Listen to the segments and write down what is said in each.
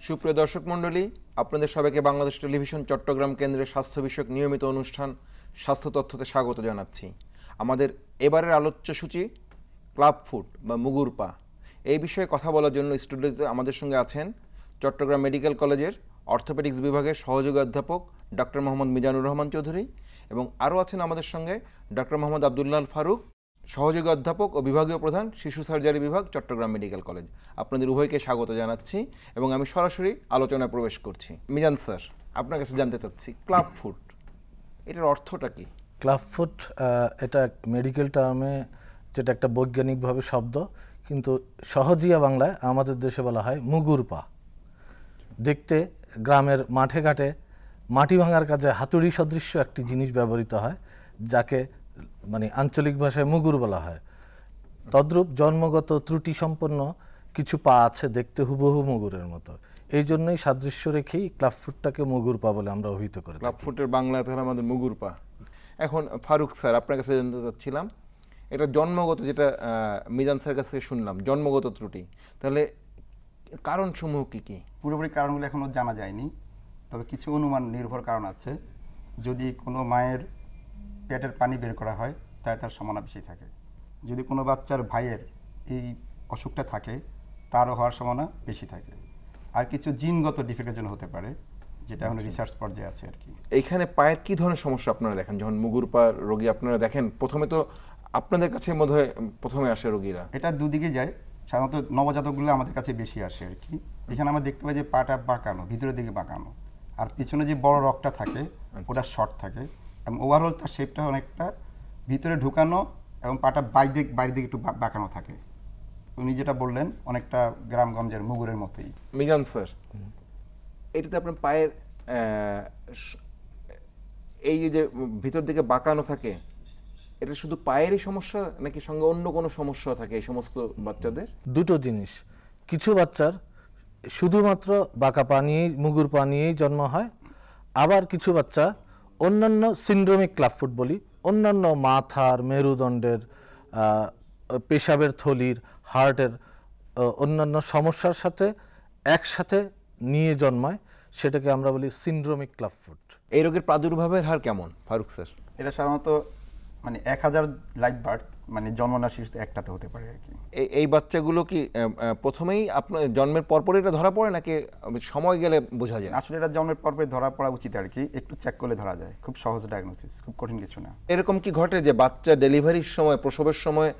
সুপ্রিয় দর্শক মণ্ডলী, আপনাদের সবাইকে বাংলাদেশ টেলিভিশন চট্টগ্রাম কেন্দ্রের স্বাস্থ্য বিষয়ক নিয়মিত অনুষ্ঠান স্বাস্থ্য তথ্যতে স্বাগত জানাচ্ছি। আমাদের এবারের আলোচ্য সূচি ক্লাব ফুট বা মুগুর পা। এই বিষয়ে কথা বলার জন্য স্টুডিওতে আমাদের সঙ্গে আছেন চট্টগ্রাম মেডিকেল কলেজের অর্থোপেডিক্স বিভাগের সহযোগী অধ্যাপক ডক্টর মোহাম্মদ মিজানুর রহমান চৌধুরী এবং আরও আছেন আমাদের সঙ্গে ডক্টর মোহাম্মদ আবদুল্লাহ ফারুক, সহযোগী অধ্যাপক ও বিভাগীয় প্রধান শিশু সার্জারি বিভাগ চট্টগ্রাম মেডিকেল কলেজ। আপনাদের উভয়কে স্বাগত জানাচ্ছি এবং আমি সরাসরি আলোচনায় প্রবেশ করছি। মিজান স্যার, আপনার কাছে জানতে চাচ্ছি ক্লাব ফুট এটার অর্থটা কি? ক্লাব ফুট এটা মেডিকেল টার্মে যেটা একটা বৈজ্ঞানিকভাবে শব্দ, কিন্তু সহজিয়া বাংলায় আমাদের দেশে বলা হয় মুগুর পা। দেখতে গ্রামের মাঠে ঘাটে মাটি ভাঙার কাজে হাতুড়ি সদৃশ্য একটি জিনিস ব্যবহৃত হয়, যাকে মানে আঞ্চলিক ভাষায় মুগুর বলা হয়। তদ্রূপ জন্মগত ত্রুটি সম্পন্ন কিছু পা আছে দেখতে হুবহু মুগুরের মতো, এই জন্যই সাদৃশ্য রেখেই ক্লাব ফুটটাকে মুগুর পা বলে আমরা অভিহিত করি। ক্লাব ফুটের বাংলা তাহলে আমাদের মুগুর পা। এখন ফারুক স্যার, আপনার কাছে জানতে চাচ্ছিলাম এটা জন্মগত, যেটা মিজান স্যারের কাছে শুনলাম জন্মগত ত্রুটি, তাহলে কারণসমূহ কী কী? পুরোপুরি কারণগুলো এখনও জানা যায়নি, তবে কিছু অনুমান নির্ভর কারণ আছে। যদি কোনো মায়ের পেটের পানি বের করা হয় তাই তার সম্ভাবনা বেশি থাকে। যদি কোনো বাচ্চার ভাইয়ের এই অসুখটা থাকে তারও হওয়ার সম্ভাবনা বেশি থাকে। আর কিছু জিনগত ডিফেক্টের জন্য হতে পারে, যেটা এখন রিসার্চ পর্যায়ে আছে আর কি। এইখানে পায়ের কী ধরনের সমস্যা আপনারা দেখেন যখন মুগুর পা রোগী আপনারা দেখেন? প্রথমে তো আপনাদের কাছে বোধহয় প্রথমে আসে রোগীরা। এটা দুদিকে যায়, সাধারণত নবজাতকগুলো আমাদের কাছে বেশি আসে আর কি। এখানে আমরা দেখতে পাই যে পাটা বাঁকানো, ভিতরের দিকে বাঁকানো, আর পিছনে যে বড় রগটা থাকে ওটা শর্ট থাকে, এবং ওভারঅল তার শেপটা অনেকটা ভিতরে ঢুকানো এবং পাটা বাইরের দিকে একটু বাঁকানো থাকে। উনি যেটা বললেন অনেকটা গ্রামগঞ্জের মুগুরের মতোই। মিজান স্যার, এটাতে আপনার পায়ের এই যে ভিতর দিকে বাঁকানো থাকে, এটা শুধু পায়েরই সমস্যা নাকি সঙ্গে অন্য কোনো সমস্যা থাকে এই সমস্ত বাচ্চাদের? দুটো জিনিস। কিছু বাচ্চার শুধুমাত্র বাঁকা পা নিয়েই, মুগুর পা নিয়েই জন্ম হয়, আবার কিছু বাচ্চা অন্যান্য সিন্ড্রোমিক ক্লাব ফুট বলি, অন্যান্য মাথার, মেরুদণ্ডের, পেশাবের থলির, হার্টের অন্যান্য সমস্যার সাথে একসাথে নিয়ে জন্মায়, সেটাকে আমরা বলি সিন্ড্রোমিক ক্লাব ফুট। এই রোগের প্রাদুর্ভাবের হার কেমন ফারুক স্যার? এটা সাধারণত মানে 1000 লাইফ বার্থ মানে জন্ম না শিশুতে একটাতে হতে পারে আর কি। এই বাচ্চাগুলো কি প্রথমেই আপনার জন্মের পরপরই এটা ধরা পড়ে নাকি সময় গেলে বোঝা যায়? আসলে এটা জন্মের পরপরই ধরা পড়া উচিত আর কি, একটু চেক করলে ধরা যায়। খুব সহজ ডায়াগনোসিস, খুব কঠিন কিছু না। এরকম কি ঘটে যে বাচ্চা ডেলিভারির সময়, প্রসবের সময়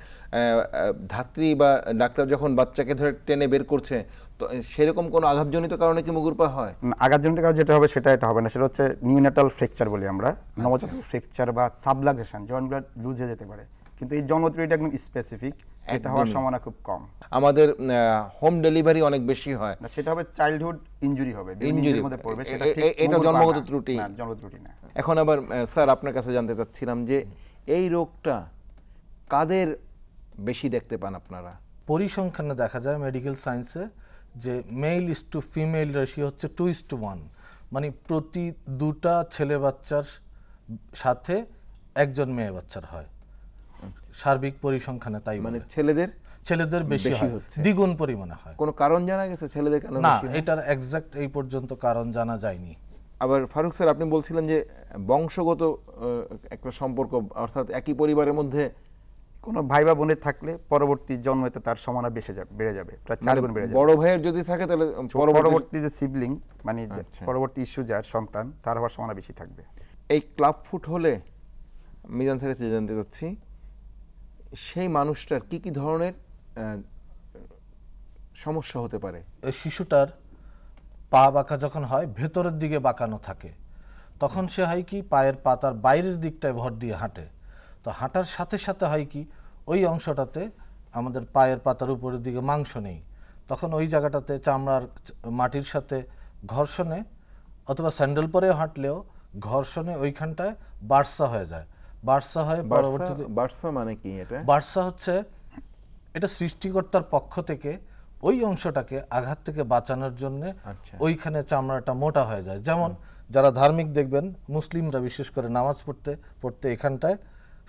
ধাত্রী বা ডাক্তার যখন বাচ্চাকে ধরে টেনে বের করছে, তো সেরকম কোনো আঘাতজনিত কারণে কি মুগুর পা হয়? আঘাতজনিত কারণে যেটা হবে এটা হবে না, সেটা হচ্ছে নিউনেটাল ফ্র্যাকচার বলি আমরা, নবজাতক ফ্র্যাকচার বা সাবলাক্সেশন, জয়েন্টগুলো লুজ হয়ে যেতে পারে। কিন্তু এই জন্মত্রুটিটা একদম স্পেসিফিক, এটা হওয়ার সম্ভাবনা খুব কম। আমাদের হোম ডেলিভারি অনেক বেশি হয়, সেটা হবে চাইল্ডহুড ইনজুরি হবে, ইনজুরির মধ্যে পড়বে, সেটা ঠিক এটা জন্মগত ত্রুটি না, জন্মগত ত্রুটি না। এখন আবার স্যার আপনার কাছে জানতে চাচ্ছিলাম যে এই রোগটা কাদের বেশি দেখতে পান আপনারা? পরিসংখ্যানে দেখা যায় মেডিকেল সায়েন্সে যে mail is to female ratio হচ্ছে 2:1, মানে প্রতি 2টা ছেলে বাচ্চার সাথে একজন মেয়ে বাচ্চার হয়। সার্বিক পরিসংখ্যানে তাই, মানে ছেলেদের বেশি হচ্ছে, দ্বিগুণ পরিমাণে হয়। কোনো কারণ জানা গেছে ছেলেদের কেন? না, এটার এক্সাক্ট এই পর্যন্ত কারণ জানা যায়নি। আবার ফারুক স্যার, আপনি বলছিলেন যে বংশগত একটা সম্পর্ক, অর্থাৎ একই পরিবারের মধ্যে কোনো ভাই বা বোনের থাকলে পরবর্তী জন্মতে তার সম্ভাবনা বেড়ে যাবে, প্রায় 4 গুণ বেড়ে যাবে। বড় ভাইয়ের যদি থাকে তাহলে পরবর্তী যে সিবলিং মানে পরবর্তী ইস্যু যার সন্তান, তার হওয়ার সম্ভাবনা বেশি থাকবে। এই ক্লাব ফুট হলে মিজান স্যারের কাছে জানতে চাচ্ছি সেই মানুষটার কি কি ধরনের সমস্যা হতে পারে? শিশুটার পা বাঁকা যখন হয়, ভেতরের দিকে বাঁকানো থাকে, তখন সে হয় কি পায়ের পাতার বাইরের দিকটায় ভর দিয়ে হাঁটে। তো হাঁটার সাথে সাথে হয় কি ওই অংশটাতে আমাদের পায়ের পাতার উপরের দিকে মাংস নেই, তখন ওই জায়গাটাতে চামড়ার মাটির সাথে ঘর্ষণে অথবা স্যান্ডেল পরে হাঁটলেও ঘর্ষণে ওইখানটায় বার্সা হয়ে যায়। বার্সা হয় পরবর্তীতে। বার্সা মানে কি? এটা বার্সা হচ্ছে এটা সৃষ্টিকর্তার পক্ষ থেকে ওই অংশটাকে আঘাত থেকে বাঁচানোর জন্য ওইখানে চামড়াটা মোটা হয়ে যায়। যেমন যারা ধার্মিক দেখবেন, মুসলিমরা বিশেষ করে নামাজ পড়তে এখানটায়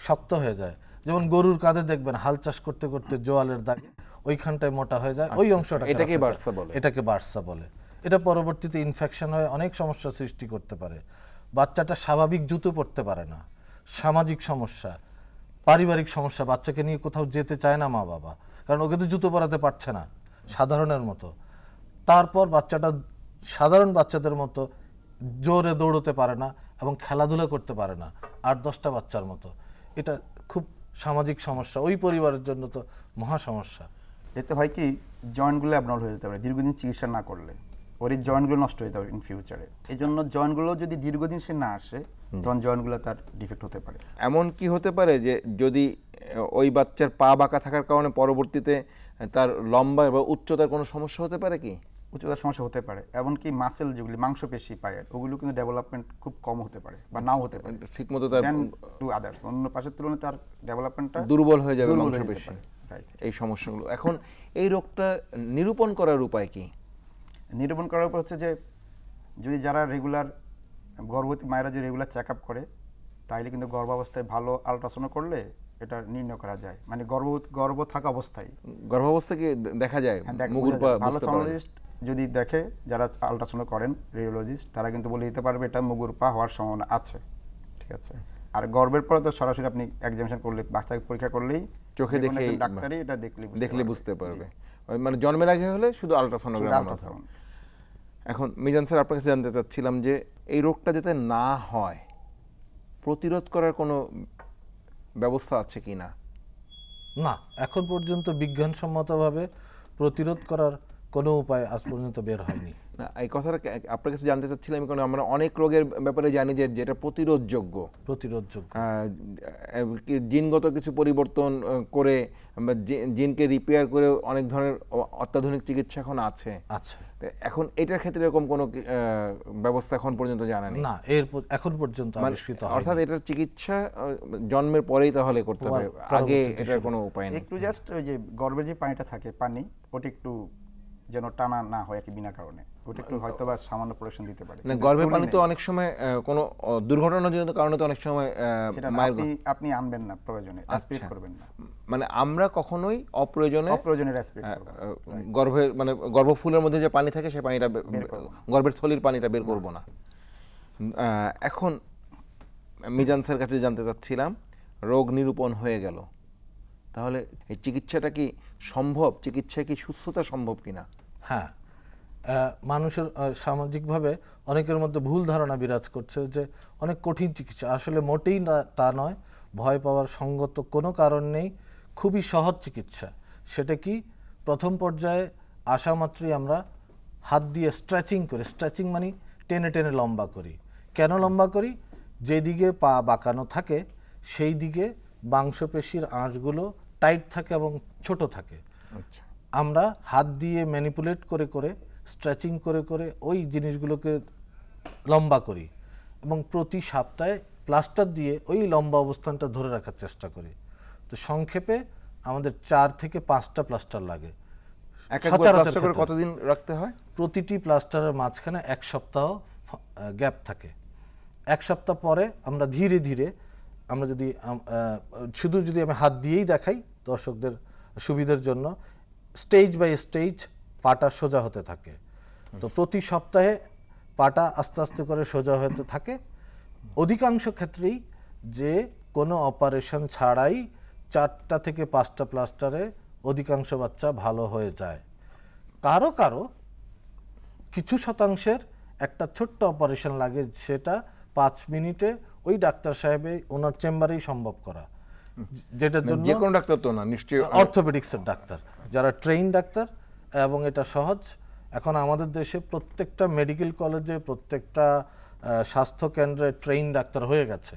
শক্ত হয়ে যায়। যেমন গরুর কাঁধে দেখবেন হাল চাষ করতে করতে জোয়ালের দাগে ওইখানটায় মোটা হয়ে যায়, ওই অংশটা, এটাকে বার্সা বলে। এটা পরবর্তীতে ইনফেকশন হয়ে অনেক সমস্যা সৃষ্টি করতে পারে। বাচ্চাটা স্বাভাবিক জুতো পরতে পারে না, সামাজিক সমস্যা, পারিবারিক সমস্যা, বাচ্চাকে নিয়ে কোথাও যেতে চায় না মা বাবা, কারণ ওকে তো জুতো পরাতে পারছে না সাধারণের মতো। তারপর বাচ্চাটা সাধারণ বাচ্চাদের মতো জোরে দৌড়তে পারে না এবং খেলাধুলা করতে পারে না 8-10টা বাচ্চার মতো। এটা খুব সামাজিক সমস্যা, ওই পরিবারের জন্য তো মহা সমস্যা। এতে হয় কি, জয়েন্টগুলো অ্যাবনর্মাল হয়ে যেতে পারে দীর্ঘদিন চিকিৎসা না করলে, ওর এই জয়েন্টগুলো নষ্ট হয়ে যাবে ইন ফিউচারে। এই জন্য জয়েন্টগুলো যদি দীর্ঘদিন সে না আসে, তখন জয়েন্টগুলো তার ডিফেক্ট হতে পারে। এমন কি হতে পারে যে যদি ওই বাচ্চার পা বাঁকা থাকার কারণে পরবর্তীতে তার লম্বা বা উচ্চতার কোনো সমস্যা হতে পারে কি? উচ্চতার সমস্যা হতে পারে, এমনকি মাসেল যেগুলি মাংসপেশি পায়ের, ওগুলো কিন্তু ডেভেলপমেন্ট খুব কম হতে পারে বা নাও হতে পারে ঠিকমতো তার টু আদার্স, অন্য পাশের তুলনায় তার ডেভেলপমেন্টটা দুর্বল হয়ে যাবে মাংসপেশি, এই সমস্যাগুলো। এখন এই রোগটা নিরূপণ করার উপায় কি? নিরূপণ করার উপর হচ্ছে যে যদি যারা রেগুলার গর্ভবতী মায়েরা যদি রেগুলার চেক আপ করে, তাহলে কিন্তু গর্ভাবস্থায় ভালো আলট্রাসাউন্ড করলে এটা নির্ণয় করা যায়। মানে গর্ভ থাকা অবস্থায়, গর্ভাবস্থায় দেখা যায় মুগুর পা ভালো সোনোলজিস্ট যদি দেখে, যারা আলট্রাসাউন্ড করেন রেডিওলজিস্ট, তারা কিন্তু বলে দিতে পারবে এটা মুগুর পা হওয়ার সম্ভাবনা আছে। ঠিক আছে। আর গর্ভের পরে তো সরাসরি আপনি এক্সামিনেশন করলে, বাচ্চাকে পরীক্ষা করলেই চোখে দেখে ডাক্তারই এটা দেখলে বুঝতে পারবে। মানে জন্মের আগে হলে শুধু আলট্রাসোনোগ্রাম। এখন মিজান স্যার, আপনার কাছে জানতে চাচ্ছিলাম যে এই রোগটা যাতে না হয় প্রতিরোধ করার কোনো ব্যবস্থা আছে কি না? না, এখন পর্যন্ত বিজ্ঞানসম্মতভাবে প্রতিরোধ করার কোনো উপায় আজ পর্যন্ত বের হয়নি। না, এই কথাটা আপনার কাছে জানতে চাচ্ছিলাম কারণ আমরা অনেক রোগের ব্যাপারে জানি যে যেটা প্রতিরোধযোগ্য, জিনগত কিছু পরিবর্তন করে জিনকে রিপেয়ার করে অনেক ধরনের অত্যাধুনিক চিকিৎসা এখন আছে। এখন এটার ক্ষেত্রে এরকম কোনো ব্যবস্থা এখন পর্যন্ত জানা নেই। না, এখন পর্যন্ত আবিষ্কৃত হয়নি। অর্থাৎ এটার চিকিৎসা জন্মের পরেই তাহলে করতে হবে, আগে এটার কোনো উপায় নেই। একটু জাস্ট ওই যে গর্ভের যে পানিটা থাকে, পানি ওটা একটু যেন টানা না হয় আর কি, বিনা কারণে ওটা একটু হয়তো বা সামান্য প্রোটেকশন দিতে পারে। না, গর্ভের পানি তো অনেক সময় কোনো দুর্ঘটনাজনিত কারণে তো অনেক সময় আপনি আনবেন না, প্রয়োজনে অ্যাসপিরেট করবেন না। মানে আমরা কখনোই অপ্রয়োজনে অ্যাসপিরেট করব, গর্ভের মানে গর্ভফুলের মধ্যে যে পানি থাকে সেই পানিটা, গর্ভের থলির পানিটা বের করব না। এখন মিজান স্যার কাছে জানতে চাচ্ছিলাম, রোগ নিরূপণ হয়ে গেল, তাহলে এই চিকিৎসাটা কি সম্ভব? চিকিৎসায় কি সুস্থতা সম্ভব কিনা? হ্যাঁ, মানুষের সামাজিকভাবে অনেকের মধ্যে ভুল ধারণা বিরাজ করছে যে অনেক কঠিন চিকিৎসা। আসলে মোটেই তা নয়, ভয় পাওয়ার সঙ্গত কোনো কারণ নেই। খুবই সহজ চিকিৎসা। সেটা কি, প্রথম পর্যায়ে আসা মাত্রই আমরা হাত দিয়ে স্ট্রেচিং করি। স্ট্রেচিং মানে টেনে টেনে লম্বা করি। কেন লম্বা করি? যেদিকে পা বাঁকানো থাকে সেই দিকে মাংসপেশির আঁশগুলো টাইট থাকে এবং ছোট থাকে। আচ্ছা, আমরা হাত দিয়ে ম্যানিপুলেট করে করে, স্ট্রেচিং করে করে ওই জিনিসগুলোকে লম্বা করি এবং প্রতি সপ্তাহে প্লাস্টার দিয়ে ওই লম্বা অবস্থানটা ধরে রাখার চেষ্টা করি। তো সংক্ষেপে আমাদের 4 থেকে 5টা প্লাস্টার লাগে। কতদিন রাখতে হয়? প্রতিটি প্লাস্টারের মাঝখানে 1 সপ্তাহ গ্যাপ থাকে। 1 সপ্তাহ পরে আমরা ধীরে ধীরে, আমরা যদি যদি আমি হাত দিয়েই দেখাই দর্শকদের সুবিধার জন্য, স্টেজ বাই স্টেজ পাটা সোজা হতে থাকে। তো প্রতি সপ্তাহে পাটা আস্তে আস্তে করে সোজা হতে থাকে। অধিকাংশ ক্ষেত্রেই যে কোনো অপারেশন ছাড়াই 4টা থেকে 5টা প্লাস্টারে অধিকাংশ বাচ্চা ভালো হয়ে যায়। কারো কারো কিছু শতাংশের একটা ছোট্ট অপারেশন লাগে, সেটা 5 মিনিটে ওই ডাক্তার সাহেবে ওনার চেম্বারেই সম্ভব করা, যেটার জন্য যে কোনো ডাক্তার তো না, নিশ্চয়ই অর্থোপেডিক্সের ডাক্তার, যারা ট্রেইন ডাক্তার, এবং এটা সহজ। এখন আমাদের দেশে প্রত্যেকটা মেডিকেল কলেজে, প্রত্যেকটা স্বাস্থ্য কেন্দ্রে ট্রেইন ডাক্তার হয়ে গেছে।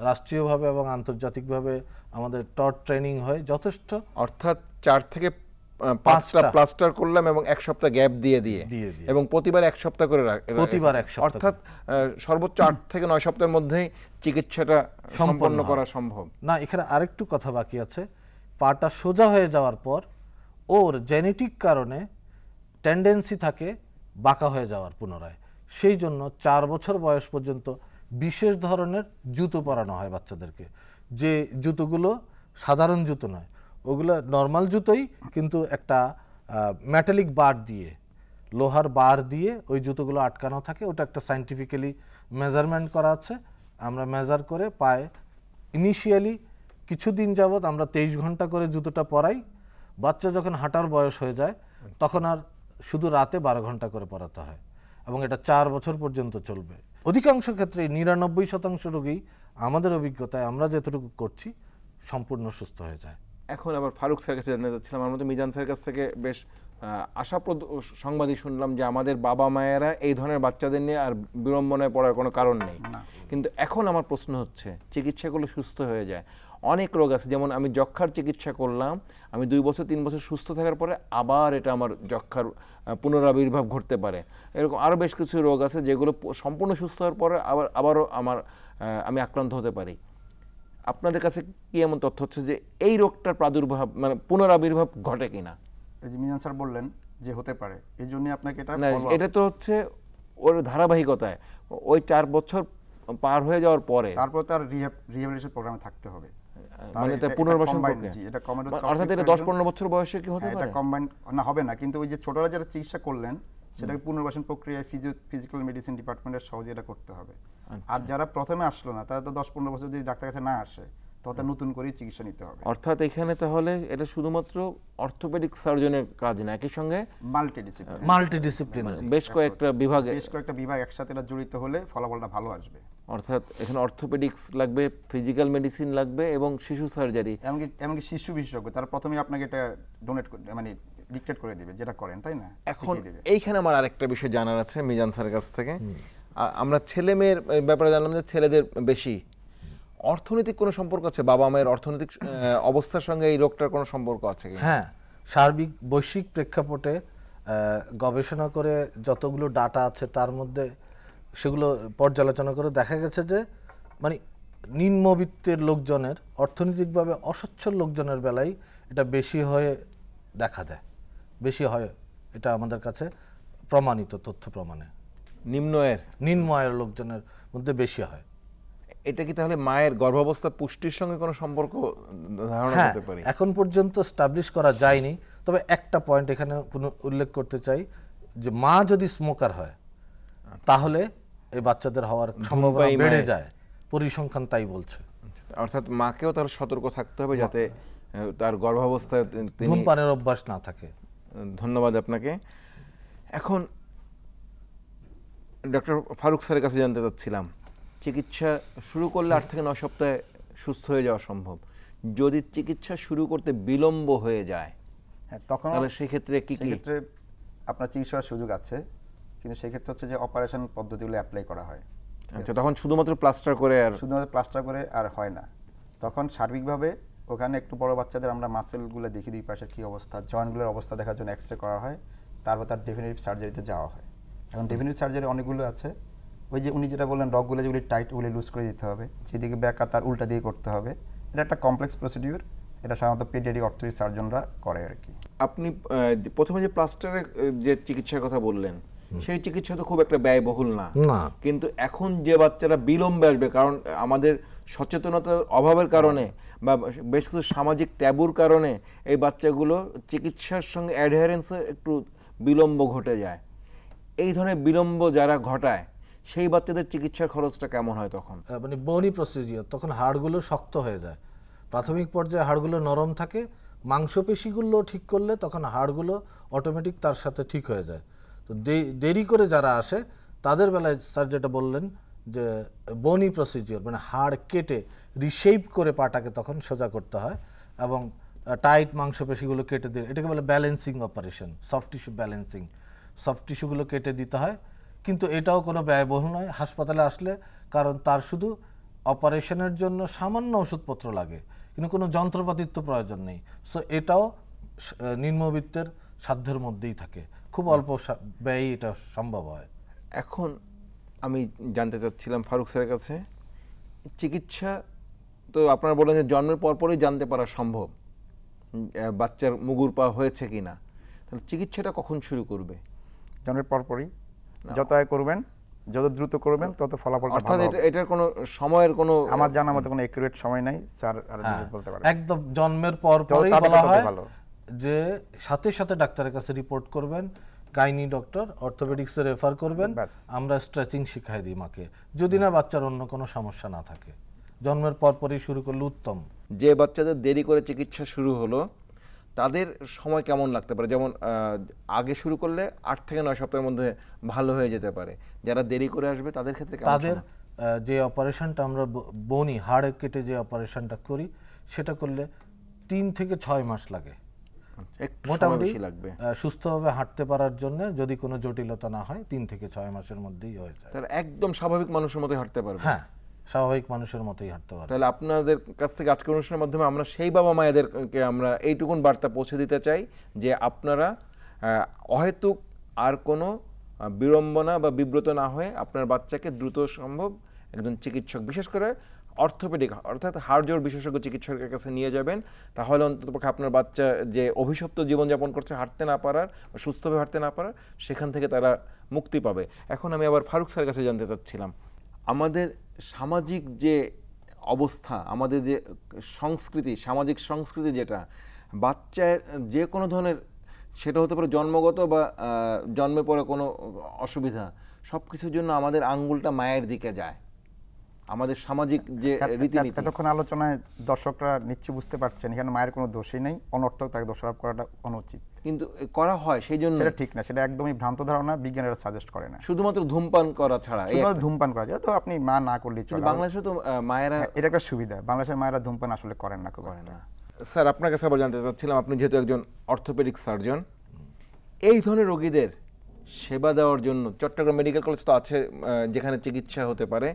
রাষ্ট্রীয়ভাবে এবং আন্তর্জাতিকভাবে আমাদের ট্রেনিং হয় যথেষ্ট। অর্থাৎ 4 থেকে 5টা প্লাস্টার করলাম এবং 1 সপ্তাহ গ্যাপ দিয়ে এবং প্রতিবার 1 সপ্তাহ করে অর্থাৎ সর্বোচ্চ 8 থেকে 9 সপ্তাহের মধ্যেই চিকিৎসাটা সম্পন্ন করা সম্ভব। না, এখানে আরেকটু কথা বাকি আছে। পাটা সোজা হয়ে যাওয়ার পর ওর জেনেটিক কারণে টেন্ডেন্সি থাকে বাঁকা হয়ে যাওয়ার পুনরায়। সেই জন্য 4 বছর বয়স পর্যন্ত বিশেষ ধরনের জুতো পরানো হয় বাচ্চাদেরকে, যে জুতোগুলো সাধারণ জুতো নয়, ওগুলো নর্মাল জুতোই, কিন্তু একটা মেটালিক বার দিয়ে লোহার বার দিয়ে ওই জুতোগুলো আটকানো থাকে, ওটা একটা সায়েন্টিফিক্যালি মেজারমেন্ট করা আছে। আমরা মেজার করে পায়ে ইনিশিয়ালি কিছুদিন যাবৎ আমরা 23 ঘন্টা করে জুতোটা পরাই। বাচ্চা যখন হাঁটার বয়স হয়ে যায় তখন আর শুধু রাতে 12 ঘন্টা করে পরাতে হয়, এবং এটা 4 বছর পর্যন্ত চলবে। অধিকাংশ ক্ষেত্রে 99% রোগী আমাদের অভিজ্ঞতায় আমরা যেটুকু করছি সম্পূর্ণ সুস্থ হয়ে যায়। এখন আবার ফারুক স্যারের কাছে জানতে চাচ্ছিলাম, আমার মতো মিজান স্যারের কাছ থেকে বেশ আশাপ্রদ সংবাদই শুনলাম যে আমাদের বাবা মায়েরা এই ধরনের বাচ্চাদের নিয়ে আর বিড়ম্বনায় পড়ার কোনো কারণ নেই। কিন্তু এখন আমার প্রশ্ন হচ্ছে, চিকিৎসা করলে সুস্থ হয়ে যায়, অনেক রোগ আছে, যেমন আমি যক্ষার চিকিৎসা করলাম, আমি 2 বছর 3 বছর সুস্থ থাকার পরে আবার এটা আমার যক্ষার পুনরাবির্ভাব ঘটতে পারে। এরকম আরও বেশ কিছু রোগ আছে যেগুলো সম্পূর্ণ সুস্থ হওয়ার পরে আবারও আমি আক্রান্ত হতে পারি। আপনাদের কাছে কি এমন তথ্য হচ্ছে যে এই রোগটার প্রাদুর্ভাব মানে পুনরাবির্ভাব ঘটে কিনা? এই যে মিজান স্যার বললেন যে হতে পারে, এই জন্য আপনাকে এটা তো হচ্ছে ওর ধারাবাহিকতায় ওই 4 বছর পার হয়ে যাওয়ার পরে তারপর তার রিহ্যাবিলিটেশন প্রোগ্রামে থাকতে হবে, মানে এটা পুনর্বাসন প্রক্রিয়া। এটা কম্বাইন্ড অর্থাৎ এটা 10-15 বছর বয়সে কি হতে পারে? এটা কম্বাইন্ড না হবে না, কিন্তু ওই যে ছোটরা যারা চিকিৎসা করলেন সেটাকে পুনর্বাসন প্রক্রিয়ায় ফিজিক্যাল মেডিসিন ডিপার্টমেন্টের সহজে এটা করতে হবে। আর যারা প্রথমে আসলো না তারা তো 10-15 বছর যদি ডাক্তার কাছে না আসে তখন নতুন করে চিকিৎসা নিতে হবে। অর্থাৎ এখানে তাহলে এটা শুধুমাত্র অর্থোপেডিক সার্জনের কাজ না, একই সঙ্গে মাল্টিডিসিপ্লিনারি বেশ কয়েকটা বিভাগ একসাথে এটা জড়িত হলে ফলাফলটা ভালো আসবে। অর্থাৎ এখানে অর্থোপেডিক্স লাগবে, ফিজিক্যাল মেডিসিন লাগবে এবং শিশু সার্জারি, এমনকি শিশু বিশেষজ্ঞ তারা প্রথমে আপনাকে এটা ডোনেট মানে ডিক্টেট করে দিবে যেটা করেন, তাই না? এখন এইখানে আমার আরেকটা বিষয় জানার আছে মিজান স্যারের কাছ থেকে। আমরা ছেলে মেয়ের ব্যাপারে জানলাম যে ছেলেদের বেশি। অর্থনৈতিক কোনো সম্পর্ক আছে? বাবা মায়ের অর্থনৈতিক অবস্থার সঙ্গে এই রোগটার কোনো সম্পর্ক আছে কি? হ্যাঁ, সার্বিক বৈশ্বিক প্রেক্ষাপটে গবেষণা করে যতগুলো ডাটা আছে তার মধ্যে সেগুলো পর্যালোচনা করে দেখা গেছে যে মানে নিম্নবিত্তের লোকজনের, অর্থনৈতিকভাবে অসচ্ছল লোকজনের বেলায় এটা বেশি হয়ে দেখা দেয়, বেশি হয়। এটা আমাদের কাছে প্রমাণিত তথ্য প্রমাণে নিম্ন আয়ের লোকজনের মধ্যে বেশি হয়। এটা কি তাহলে মায়ের গর্ভাবস্থা পুষ্টির সঙ্গে কোনো সম্পর্ক ধারণা করতে পারি? এখন পর্যন্ত স্টাবলিশ করা যায়নি, তবে একটা পয়েন্ট এখানে উল্লেখ করতে চাই যে মা যদি স্মোকার হয় তাহলে এই বাচ্চাদের হওয়ার সম্ভাবনা বেড়ে যায়, পরিসংখ্যান তাই বলছে। অর্থাৎ মাকেও তার সতর্ক থাকতে হবে যাতে তার গর্ভাবস্থায় ধূমপানের অভ্যাস না থাকে। ধন্যবাদ আপনাকে। এখন ডক্টর ফারুক স্যারের কাছে জানতে চাচ্ছিলাম, চিকিৎসা শুরু করলে 8 থেকে 9 সপ্তাহে সুস্থ হয়ে যাওয়া সম্ভব। যদি চিকিৎসা শুরু করতে বিলম্ব হয়ে যায় তখন তাহলে সেক্ষেত্রে কি আপনার চিকিৎসার সুযোগ আছে, কিন্তু সেক্ষেত্রে হচ্ছে যে অপারেশন পদ্ধতিগুলো অ্যাপ্লাই করা হয়। আচ্ছা, তখন শুধুমাত্র প্লাস্টার করে আর হয় না। তখন সার্বিকভাবে ওখানে একটু বড় বাচ্চাদের আমরা মাসেলগুলো দেখি, দুই পাশের কী অবস্থা, জয়েন্টগুলোর অবস্থা দেখার জন্য এক্সরে করা হয়, তারপর তার ডেফিনিটিভ সার্জারিতে যাওয়া হয়। এখন ডেফিনিটিভ সার্জারি অনেকগুলো আছে, ওই যে উনি যেটা বললেন রগগুলো যেগুলি টাইট ওগুলি লুজ করে দিতে হবে, যেদিকে ব্যাকা তার উল্টা দিয়ে করতে হবে। এটা একটা কমপ্লেক্স প্রসিডিউর, এটা সাধারণত পেডিয়াট্রিক অর্থোপেডিক সার্জনরা করে আর কি। আপনি প্রথমে যে প্লাস্টারের যে চিকিৎসার কথা বললেন সেই চিকিৎসা তো খুব একটা ব্যয়বহুল না, কিন্তু এখন যে বাচ্চারা বিলম্বে আসবে, কারণ আমাদের সচেতনতার অভাবের কারণে বা বেশ কিছু সামাজিক ট্যাবুর কারণে এই বাচ্চাগুলো চিকিৎসার সঙ্গে অ্যাডহারেন্সে একটু বিলম্ব ঘটে যায়। এই ধরনের বিলম্ব যারা ঘটায় সেই বাচ্চাদের চিকিৎসার খরচটা কেমন হয় তখন? মানে বোনি প্রসিডিওর, তখন হাড়গুলো শক্ত হয়ে যায়। প্রাথমিক পর্যায়ে হাড়গুলো নরম থাকে, মাংসপেশিগুলো ঠিক করলে তখন হাড়গুলো অটোমেটিক তার সাথে ঠিক হয়ে যায়। তো দেরি করে যারা আসে তাদের বেলায় স্যার যেটা বললেন যে বোনি প্রসিডিওর, মানে হাড় কেটে রিশেপ করে পাটাকে তখন সোজা করতে হয় এবং টাইট মাংসপেশিগুলো কেটে দিলে এটাকে বলে balancing operation, soft tissue balancing. Soft টিস্যুগুলো কেটে দিতে হয়, কিন্তু এটাও কোনো ব্যয়বহুল নয় হাসপাতালে আসলে, কারণ তার শুধু অপারেশনের জন্য সামান্য ওষুধপত্র লাগে, কিন্তু কোনো যন্ত্রপাতির তো প্রয়োজন নেই। সো এটাও নিম্নবিত্তের সাধ্যের মধ্যেই থাকে, খুব অল্প ব্যয়ে এটা সম্ভব হয়। এখন আমি জানতে চাচ্ছিলাম ফারুক স্যারের কাছে, চিকিৎসা তো আপনারা বলেন যে জন্মের পরপরই জানতে পারা সম্ভব বাচ্চার মুগুর পা হয়েছে কিনা, তাহলে চিকিৎসাটা কখন শুরু করবে? জন্মের পরপরই, যত আগে করবেন, যত দ্রুত করবেন তত ফলাফল ভালো হবে। অর্থাৎ এটার কোনো সময়ের কোনো, আমার জানা মতে কোনো একুরেট সময় নাই স্যার, আর বলতে পারবেন একদম জন্মের পরপরই বলা হয় যে সাথে সাথে ডাক্তারের কাছে রিপোর্ট করবেন গাইনি ডক্টর, অর্থোপেডিক্সে রেফার করবেন, ব্যাস। আমরা স্ট্রেচিং শিখাই দিই মাকে, যদি না বাচ্চার অন্য কোনো সমস্যা না থাকে। জন্মের পরপরই শুরু করলে উত্তম। যে বাচ্চাদের দেরি করে চিকিৎসা শুরু হলো তাদের সময় কেমন লাগতে পারে? যেমন আগে শুরু করলে 8 থেকে 9 সপ্তাহের মধ্যে ভালো হয়ে যেতে পারে, যারা দেরি করে আসবে তাদের ক্ষেত্রে কেমন তাদের সময়? যে অপারেশনটা আমরা বনি হাড় কেটে যে অপারেশনটা করি, সেটা করলে 3 থেকে 6 মাস লাগে একটু সময় মোটামুটি বেশি লাগবে। সুস্থভাবে হাঁটতে পারার জন্য। যদি কোনো জটিলতা না হয় 3 থেকে 6 মাসের মধ্যেই হয়ে যায়। তাহলে একদম স্বাভাবিক মানুষের মতোই হাঁটতে পারবে। হ্যাঁ, স্বাভাবিক মানুষের মতোই হাঁটতে পারে। তাহলে আপনাদের কাছ থেকে আজকের অনুষ্ঠানের মাধ্যমে আমরা সেই বাবা মায়েদেরকে আমরা এইটুকুন বার্তা পৌঁছে দিতে চাই যে আপনারা অহেতুক আর কোনো বিড়ম্বনা বা বিব্রত না হয়ে আপনার বাচ্চাকে দ্রুত সম্ভব একজন চিকিৎসক, বিশেষ করে অর্থোপেডিক অর্থাৎ হাড়জোড় বিশেষজ্ঞ চিকিৎসকের কাছে নিয়ে যাবেন। তাহলে অন্ততপক্ষে আপনার বাচ্চা যে অভিশপ্ত জীবনযাপন করছে, হাঁটতে না পারার বা সুস্থভাবে হাঁটতে না পারার, সেখান থেকে তারা মুক্তি পাবে। এখন আমি আবার ফারুক স্যারের কাছে জানতে চাচ্ছিলাম, আমাদের সামাজিক যে অবস্থা, আমাদের যে সংস্কৃতি, সামাজিক সংস্কৃতি, যেটা বাচ্চার যে কোনো ধরনের, সেটা হতে পারে জন্মগত বা জন্মের পরে কোনো অসুবিধা, সব কিছুর জন্য আমাদের আঙ্গুলটা মায়ের দিকে যায়। আমাদের সামাজিক যে রীতিনীতি, এতক্ষণ আলোচনায় দর্শকরা নিশ্চয়ই বুঝতে পারছেন এখানে মায়ের কোনো দোষই নেই, অনর্থক তাকে দোষারোপ করাটা অনুচিত। কিন্তু করা হয়, সেই জন্য সেটা ঠিক না, সেটা একদমই ভ্রান্ত ধারণা, বিজ্ঞানীরা সাজেস্ট করে না। শুধুমাত্র ধূমপান করা ছাড়া, শুধু ধূমপান করা যায় তো আপনি মা না করলেই চলে। বাংলাদেশে তো মায়েরা, এটা একটা সুবিধা, বাংলাদেশের মায়েরা ধূমপান আসলে করেন না, খুব করে না। স্যার, আপনার কাছে আবার জানতে চাচ্ছিলাম, আপনি যেহেতু একজন অর্থোপেডিক সার্জন, এই ধরনের রোগীদের সেবা দেওয়ার জন্য চট্টগ্রাম মেডিকেল কলেজ তো আছে যেখানে চিকিৎসা হতে পারে,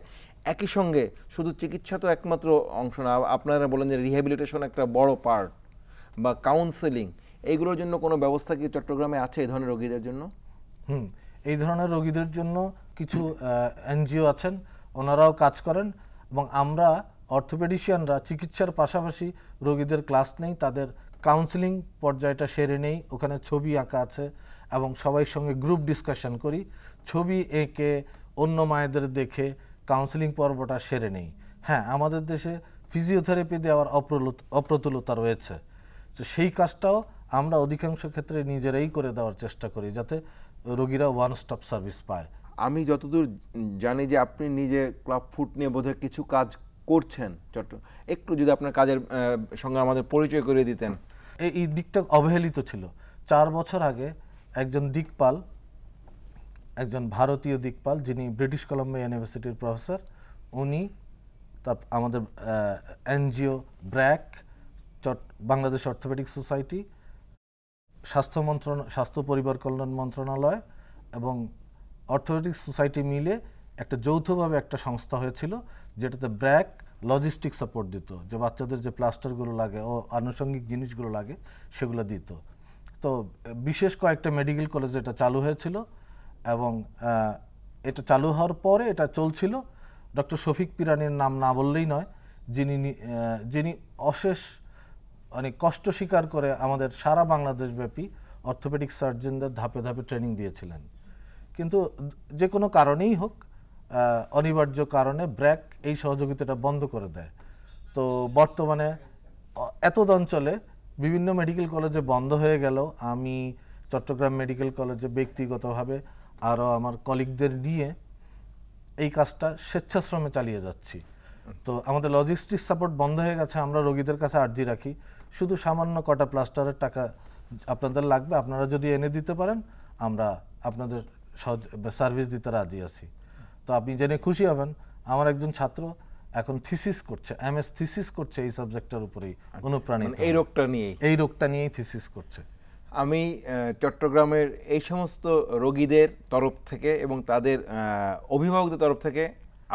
একই সঙ্গে শুধু চিকিৎসা তো একমাত্র অংশ না, আপনারা বলেন যে রিহ্যাবিলিটেশন একটা বড় পার্ট, বা কাউন্সেলিং, এইগুলোর জন্য কোনো ব্যবস্থা কি চট্টগ্রামে আছে এই ধরনের রোগীদের জন্য? এই ধরনের রোগীদের জন্য কিছু এনজিও আছেন, ওনারাও কাজ করেন, এবং আমরা অর্থোপেডিশিয়ানরা চিকিৎসার পাশাপাশি রোগীদের ক্লাস নেই, তাদের কাউন্সেলিং পর্যায়টা সেরে নেই। ওখানে ছবি আঁকা আছে এবং সবাই সঙ্গে গ্রুপ ডিসকাশন করি, ছবি এঁকে অন্য মায়েদের দেখে কাউন্সেলিং পর্বটা সেরে নেই। হ্যাঁ, আমাদের দেশে ফিজিওথেরাপি দেওয়ার অপ্রতুলতা রয়েছে, তো সেই কাজটাও আমরা অধিকাংশ ক্ষেত্রে নিজেরাই করে দেওয়ার চেষ্টা করি, যাতে রোগীরা ওয়ান স্টপ সার্ভিস পায়। আমি যতদূর জানি যে আপনি নিজে ক্লাব ফুট নিয়ে বোধহয় কিছু কাজ করছেন একটু যদি আপনার কাজের সঙ্গে আমাদের পরিচয় করে দিতেন। এই দিকটা অবহেলিত ছিল। 4 বছর আগে একজন দিকপাল, একজন ভারতীয় দিকপাল, যিনি ব্রিটিশ কলাম্বিয়া ইউনিভার্সিটির প্রফেসর, উনি আমাদের NGO BRAC, Bangladesh orthopaedic society, স্বাস্থ্য পরিবার কল্যাণ মন্ত্রণালয় এবং অর্থোপেডিক সোসাইটি মিলে একটা যৌথভাবে একটা সংস্থা হয়েছিল, যেটাতে ব্র্যাক লজিস্টিক সাপোর্ট দিত, যে বাচ্চাদের যে প্লাস্টারগুলো লাগে ও আনুষঙ্গিক জিনিসগুলো লাগে সেগুলো দিত। তো বিশেষ কয়েকটা মেডিকেল কলেজে এটা চালু হয়েছিল, এবং এটা চালু হওয়ার পরে এটা চলছিল। ডক্টর শফিক পিরানির নাম না বললেই নয়, যিনি অশেষ অনেক কষ্ট স্বীকার করে আমাদের সারা বাংলাদেশব্যাপী অর্থোপেডিক সার্জনদের ধাপে ধাপে ট্রেনিং দিয়েছিলেন। কিন্তু যে কোনো কারণেই হোক, অনিবার্য কারণে ব্র্যাক এই সহযোগিতাটা বন্ধ করে দেয়। তো বর্তমানে এতদ অঞ্চলে বিভিন্ন মেডিকেল কলেজে বন্ধ হয়ে গেল, আমি চট্টগ্রাম মেডিকেল কলেজে ব্যক্তিগতভাবে আরও আমার কলিগদের নিয়ে এই কাজটা স্বেচ্ছাশ্রমে চালিয়ে যাচ্ছি। তো আমাদের লজিস্টিক সাপোর্ট বন্ধ হয়ে গেছে। আমরা রোগীদের কাছে আর্জি রাখি, শুধু সামান্য কটা প্লাস্টারের টাকা আপনাদের লাগবে, আপনারা যদি এনে দিতে পারেন আমরা আপনাদের সার্ভিস দিতে রাজি আছি। তো আপনি জেনে খুশি হবেন, আমার একজন ছাত্র এখন থিসিস করছে, এমএস থিসিস করছে এই সাবজেক্টের উপরেই, অনুপ্রাণিত এই রোগটা নিয়েই থিসিস করছে। আমি চট্টগ্রামের এই সমস্ত রোগীদের তরফ থেকে এবং তাদের অভিভাবকদের তরফ থেকে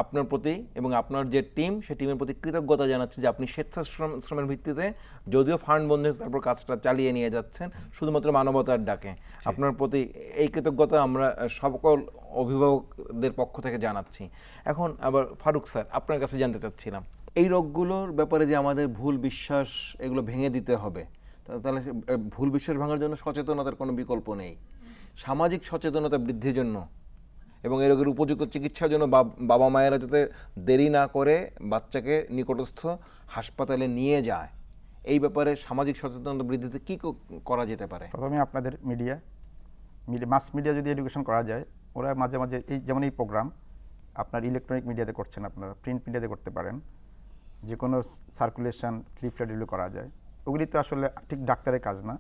আপনার প্রতি এবং আপনার যে টিম, সেই টিমের প্রতি কৃতজ্ঞতা জানাচ্ছি যে আপনি স্বেচ্ছাশ্রমের ভিত্তিতে, যদিও ফান্ড বন্ধে, তারপর কাজটা চালিয়ে নিয়ে যাচ্ছেন শুধুমাত্র মানবতার ডাকে। আপনার প্রতি এই কৃতজ্ঞতা আমরা সকল অভিভাবকদের পক্ষ থেকে জানাচ্ছি। এখন আবার ফারুক স্যার, আপনার কাছে জানতে চাচ্ছিলাম, এই রোগগুলোর ব্যাপারে যে আমাদের ভুল বিশ্বাস, এগুলো ভেঙে দিতে হবে, তাহলে ভুল বিশ্বাস ভাঙার জন্য সচেতনতার কোনো বিকল্প নেই। সামাজিক সচেতনতা বৃদ্ধির জন্য এবং এই রোগের উপযুক্ত চিকিৎসার জন্য বাবা মায়েরা যাতে দেরি না করে বাচ্চাকে নিকটস্থ হাসপাতালে নিয়ে যায়, এই ব্যাপারে সামাজিক সচেতনতা বৃদ্ধিতে কী করা যেতে পারে? প্রথমে আপনাদের মিডিয়া, মাস মিডিয়া যদি এডুকেশন করা যায়, ওরা মাঝে মাঝে এই যেমন এই প্রোগ্রাম আপনার ইলেকট্রনিক মিডিয়াতে করছেন, আপনারা প্রিন্ট মিডিয়াতে করতে পারেন, যে কোনো সার্কুলেশন লিফলেট এগুলো করা যায়। ওগুলি তো আসলে ঠিক ডাক্তারের কাজ না,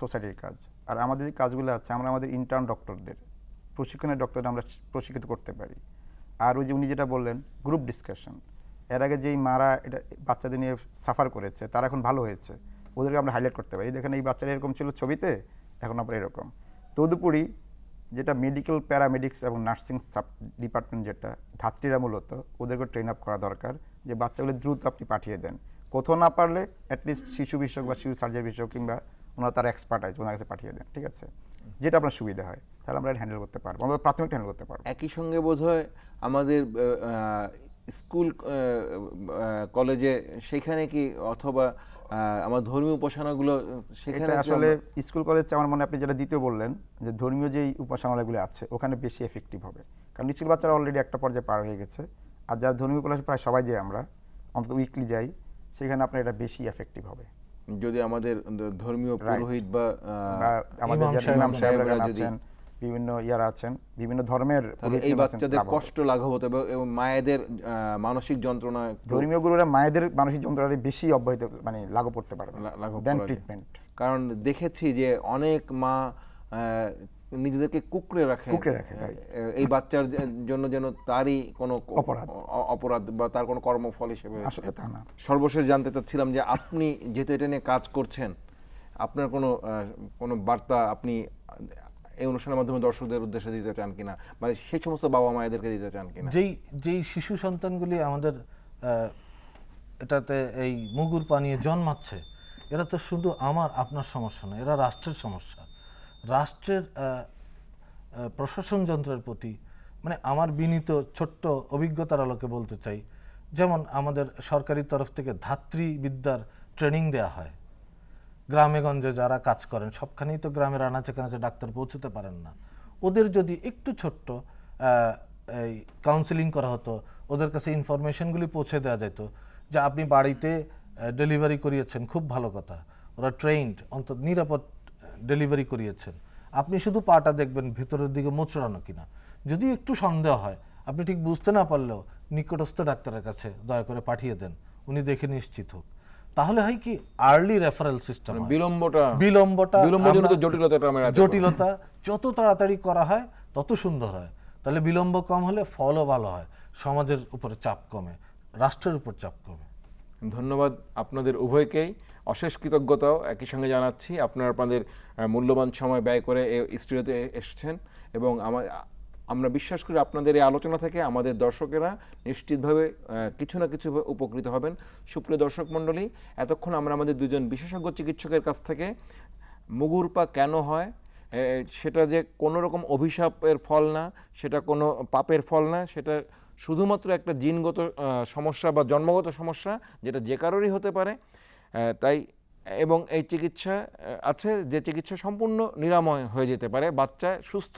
সোসাইটির কাজ। আর আমাদের যে কাজগুলো আছে, আমরা আমাদের ইন্টার্ন ডক্টরদের, প্রশিক্ষণের ডক্টরদের আমরা প্রশিক্ষিত করতে পারি। আর ওই যে উনি যেটা বললেন গ্রুপ ডিসকাশন, এর আগে যেই মারা এটা বাচ্চাদের নিয়ে সাফার করেছে তারা এখন ভালো হয়েছে, ওদেরকে আমরা হাইলাইট করতে পারি, দেখেন এই বাচ্চারা এরকম ছিল ছবিতে, এখন আমরা এরকম। তদুপরি যেটা মেডিকেল প্যারামেডিক্স এবং নার্সিং সাব ডিপার্টমেন্ট, যেটা ধাত্রীরা মূলত, ওদেরকে ট্রেন আপ করা দরকার, যে বাচ্চাগুলো দ্রুত আপনি পাঠিয়ে দেন, কোথাও না পারলে অ্যাটলিস্ট শিশু বিষয়ক বা শিশু সার্জারি বিষয়ক কিংবা ওনারা তার এক্সপার্ট আছে ওনার কাছে পাঠিয়ে দেন, ঠিক আছে, যেটা আপনার সুবিধা হয়, তাহলে আমরা হ্যান্ডেল করতে পারবো, আমরা প্রাথমিক হ্যান্ডেল করতে পারবো। একই সঙ্গে বোধহয় আমাদের স্কুল কলেজে সেখানে কি অথবা আমার ধর্মীয় উপাসনাগুলো সেখানে এটা আসলে স্কুল কলেজ আমার মনে, আপনি যেটা দ্বিতীয় বললেন যে ধর্মীয় যেই উপাসনালয়গুলো আছে ওখানে বেশি এফেক্টিভ হবে, কারণ স্কুল বাচ্চারা অলরেডি একটা পর্যায়ে পার হয়ে গেছে, আর যারা ধর্মীয় কলেজ প্রায় সবাই যাই, আমরা অন্তত উইকলি যাই, সেখানে আপনার এটা বেশি এফেক্টিভ হবে। যদি আমাদের ধর্মীয় পুরোহিত বা আমাদের ইমাম সাহেবরা যদি আছেন, বিভিন্ন ইয়ারা আছেন, বিভিন্ন ধর্মের, এই বাচ্চাদের কষ্ট লাঘব হতে এবং মায়েদের মানসিক যন্ত্রণা, ধর্মীয় গুরুরা মায়েদের মানসিক যন্ত্রণা বেশি অব্যাহত মানে লাঘব করতে পারবে দেন ট্রিটমেন্ট। কারণ দেখেছি যে অনেক মা নিজেদেরকে কুঁকড়ে রাখে এই বাচ্চার জন্য, যেন তারই কোনো অপরাধ বা তার কোনো কর্মফল হিসেবে। আসলে তা না। সর্বশেষ জানতে চাচ্ছিলাম যে আপনি যেহেতু এটা নিয়ে কাজ করছেন, আপনার কোনো বার্তা আপনি এই অনুষ্ঠানের মাধ্যমে দর্শকদের উদ্দেশ্যে দিতে চান কিনা, বা সেই সমস্ত বাবা মায়েদেরকে দিতে চান কিনা? যেই শিশু সন্তানগুলি আমাদের এটাতে এই মুগুর পানিয়ে জন্মাচ্ছে, এরা তো শুধু আপনার সমস্যা না, এরা রাষ্ট্রের সমস্যা। রাষ্ট্রের প্রশাসন যন্ত্রের প্রতি মানে আমার বিনীত ছোট্ট অভিজ্ঞতার আলোকে বলতে চাই, যেমন আমাদের সরকারি তরফ থেকে ধাত্রীবিদ্যার ট্রেনিং দেওয়া হয়। গ্রামে গঞ্জে যারা কাজ করেন, সবখানেই তো গ্রামের আনাচে কানাচে ডাক্তার পৌঁছতে পারেন না, ওদের যদি একটু ছোট্ট এই কাউন্সেলিং করা হতো, ওদের কাছে ইনফরমেশনগুলি পৌঁছে দেওয়া যেত যে আপনি বাড়িতে ডেলিভারি করিয়েছেন, খুব ভালো কথা, ওরা ট্রেইনড, অন্তত নিরাপদ ডেলিভারি করিয়েছেন, আপনি শুধু পাটা দেখবেন ভিতরের দিকে মোচড়ানো কিনা। যদি একটু সন্দেহ হয়, আপনি ঠিক বুঝতে না পারলেও নিকটস্থ ডাক্তারের কাছে দয়া করে পাঠিয়ে দেন, উনি দেখে নিশ্চিত হোক। তাহলে হয় কি, আর্লি রেফারেল সিস্টেম, জটিলতা যত তাড়াতাড়ি করা হয় তত সুন্দর হয়, তাহলে বিলম্ব কম হলে ফলও ভালো হয়, সমাজের উপরে চাপ কমে, রাষ্ট্রের উপর চাপ কমে। ধন্যবাদ আপনাদের উভয়কেই, অশেষ কৃতজ্ঞতাও একই সঙ্গে জানাচ্ছি। আপনাদের মূল্যবান সময় ব্যয় করে এই স্টুডিওতে এসেছেন, এবং আমরা বিশ্বাস করি আপনাদের এই আলোচনা থেকে আমাদের দর্শকেরা নিশ্চিতভাবে কিছু না কিছু উপকৃত হবেন। সুপ্রিয় দর্শক মণ্ডলী, এতক্ষণ আমরা আমাদের দুজন বিশেষজ্ঞ চিকিৎসকের কাছ থেকে মুগুর পা কেন হয়, সেটা যে কোনো রকম অভিশাপের ফল না, সেটা কোনো পাপের ফল না, সেটা শুধুমাত্র একটা জিনগত সমস্যা বা জন্মগত সমস্যা, যেটা যে কারোরই হতে পারে, তাই এবং এই চিকিৎসা আছে যে চিকিৎসা সম্পূর্ণ নিরাময় হয়ে যেতে পারে, বাচ্চা সুস্থ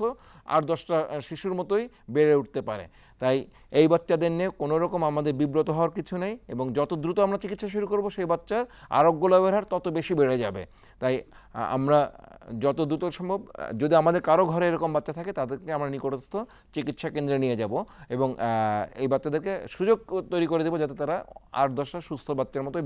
8-10টা শিশুর মতোই বেড়ে উঠতে পারে। তাই এই বাচ্চাদের নিয়ে কোনো রকম আমাদের বিব্রত হওয়ার কিছু নেই, এবং যত দ্রুত আমরা চিকিৎসা শুরু করব সেই বাচ্চার আরোগ্য লাভের হার তত বেশি বেড়ে যাবে। তাই আমরা যত দ্রুত সম্ভব, যদি আমাদের কারো ঘরে এরকম বাচ্চা থাকে, তাদেরকে আমরা নিকটস্থ চিকিৎসা কেন্দ্রে নিয়ে যাব এবং এই বাচ্চাদেরকে সুযোগ তৈরি করে দেবো যাতে তারা 8-10টা সুস্থ বাচ্চার মতোই